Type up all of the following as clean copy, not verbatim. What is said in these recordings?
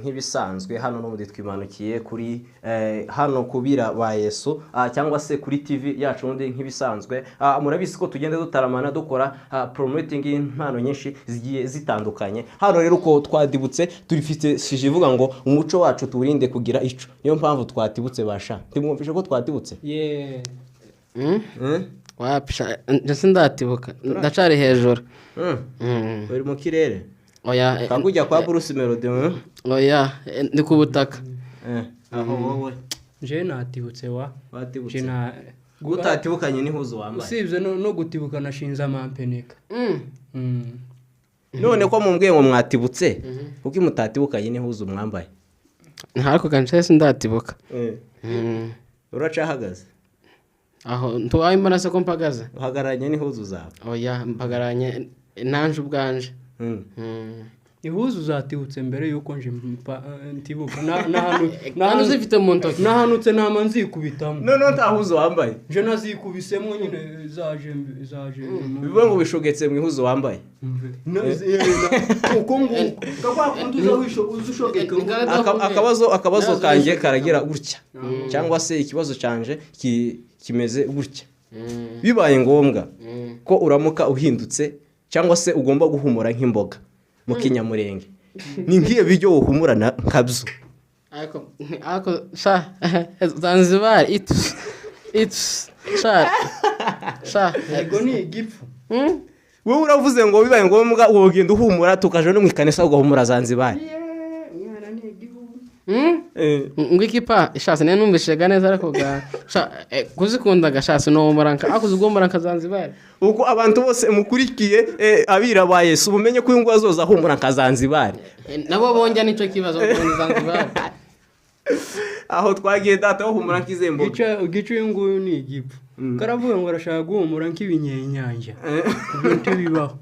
nk'ibisanzwe hano no muri twimanukiye kuri hano kubira ba Yesu cyangwa se kuri TV yacu undi nk'ibisanzwe murabizi ko tugenda dutaramana dukora promoting impano nyinshi zigiye zitandukanye. Hano rero uko twadibutse turifite shijivuga ngo umuco wacu turinde kugira ico, niyo mpamvu twatibutse basha. Timwumvishe ko twatibutse wapisha ndetse ndatibuka ndacari hejuru uri mu kirere oya kagujya kwa Bruce Melody oya ndi ku butaka aho wowe je natibutse watibutse gutatibukanye nihuzo wambaye usibye no gutibuka nashinza amampeneka none ko mumbwiye ngo mwatibutse kuko imutatibukanye nihuzo mwambaye ntariko kanchese ndatibuka uracahagaze aho ntuwaye mbona se ko mpagaze uhagaranye nihuzo zawe oya mpagaranye nanje ubwanje ihuzu zatibutse mbere yuko nje ntibuka nahanu zifite mu ntoki nahanutse nama nzikubitamo none ntahuzo wambaye je nazikubisemo nyine zaje bivuga ngo bishogetse mu ihuzo wambaye uko nguko kakwakunduza uzushogeka akabazo kanje karagira gutya cyangwa se ikibazo canje kimeze gutya bibaye ngombwa ko uramuka uhindutse cyangwa se ugomba guhumura nk'imboga mu kinyamurenge ni ngiye bijyo uhumurana nkabyo ako sha Zanzibar it's sha ego ni igipfu wowe uravuze ngo bibaye ngombwa wogenda uhumura tukaje no mwikanisa ugahumura Zanzibar ngwikipa ishase ne numvishega neza ariko ga kuzikunda gashase no muranka akuzugomba ranka Zanzibar uko abantu bose mukurikiye abira ba Yesu bumenye ko ingwa zoza humura nka Zanzibar nabo bonja nico kibazo muri Zanzibar aho twagiye data ho humura nkizembo gico y'inguyu ni igipfu karavuga ngo arashaka guhumura nk'ibinyenyanja ibintu bibaho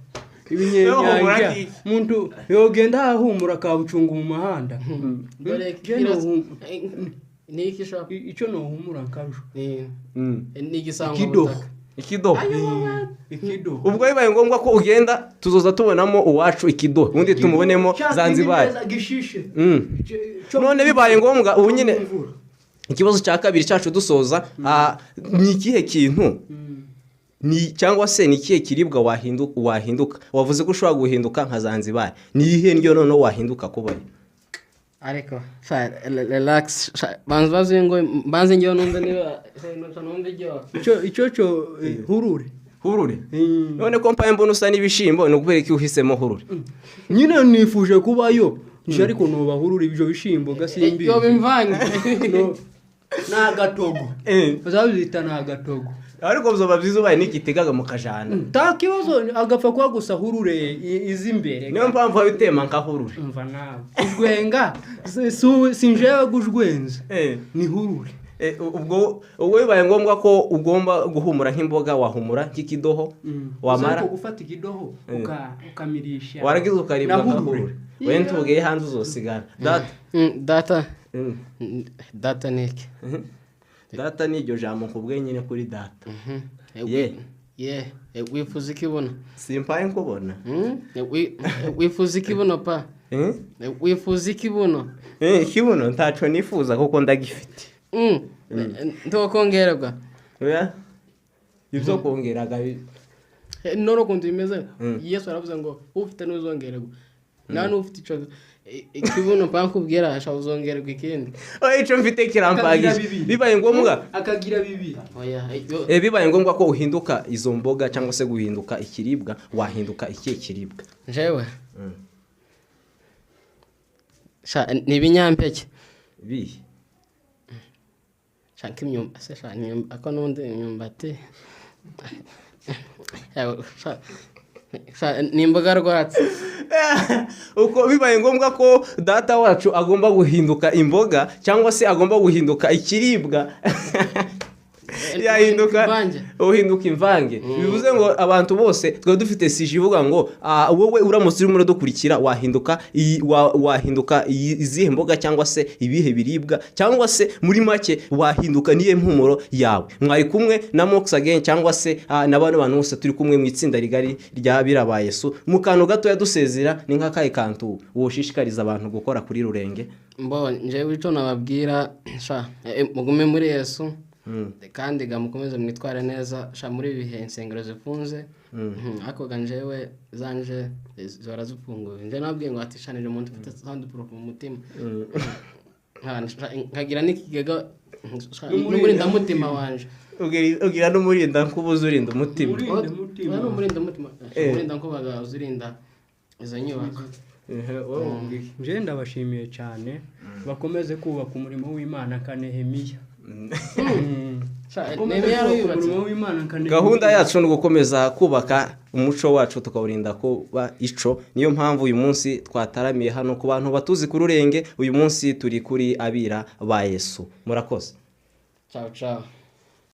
ibinyenyanja muntu yogenda ahumura kabucunga mu mahanda niki shop ico no humura nkabyo niki sangwa ikido ubwo bibaye ngombwa ko ugenda tuzoza tubonamo uwacu ikido undi tumubonemo Zanzibar none bibaye ngombwa ubu nyine ikibazo cya kabiri cyacu dusoza ni ikihe kintu ni cyangwa se ni ikihe kiribwa wahinduka wavuze ko ushobora guhinduka nka Zanzibar ni ihe ndyo none wahinduka kubaye ariko relax banze ngo banze ngiyo numve niba numve icyo hurure none ko mpaye mbona usa n'ibishimbo no kubera ko uhisemo hurure nyine nifuje kubayo nje ariko no bahurure ibyo bishimbo gasimbi yo bimvange n'agatogo bazabita n'agatogo ariko byoba byiza ubaye n'igitegaga mu kajana takibazo agapfa kwa gusa hurure izimbere niyo mpamvu abitema nka hurure umva nawe ujwenga sinjewe gujwenza ni hurure ubwo bibaye ngombwa ko ugomba guhumura nk'imboga wahumura nk'ikidoho wamara gufata ikidoho ukamirisha waragize ukaribwa nka hurure we ntubwiye hanze uzosigara data niki data ni iryo jambo nkubwiye nyine kuri data wifuza ikibona simpaye nkubona wifuza ikibuno pa wifuza ikibuno ikibuno ntaco nifuza kuko ndagifite ntokongererwa oya ibyo kongeraga noro kundi bimeze Yesu aravuze ngo ufite n'uzongererwa nani ufite ico ikibuno pankubwira asha uzongererwa ikindi ico mfite kirampagisha bibaye ngombwa akagira bibiri oya bibaye ngombwa ko uhinduka izo mboga cyangwa se guhinduka ikiribwa wahinduka ikihe kiribwa jewe sha nibinyampeke bihe shanka imyumba se sha imyumba ako nundi imyumbati nimboga rwatsi uko bibaye ngombwa ko data wacu agomba guhinduka imboga cyangwa se agomba guhinduka ikiribwa uhinduka imvange bivuze ngo abantu bose twari dufite sije ivuga ngo wowe uramutse urimo uradukurikira wahinduka izihe mboga cyangwa se ibihe biribwa cyangwa se muri make wahinduka niye mpumuro yawe. Mwari kumwe na Mox Again cyangwa se n'abandi bantu bose turi kumwe mu itsinda rigari rya Birabaye Yesu. Mu kantu gato yadusezera ni nk'akahe kantu woshishikariza abantu gukora kuri Rurenge? Njewe ico nababwira mugume muri Yesu kandi mukomeze mwitware neza muri ibihe insengero zifunze ako ganjewe zanje zora zifunguye. Nje nabwiye ngo atishanije umuntu ufite sound proof mu mutima nkagira n'ikigega n'umurinda mutima wanje ugira n'umurinda kubuza urinda umutima n'umurinda mutima umurinda ko bagazurinda izo nyubako. Nje ndabashimiye cyane bakomeze kubaka umurimo w'Imana Kanehemiya. Gahunda yacu ni gukomeza kubaka umuco wacu tukawurinda kuba ico. Niyo mpamvu uyu munsi twataramiye hano ku bantu batuzi ku Rurenge. Uyu munsi turi kuri Abira ba Yesu. Murakoze. Ciao ciao.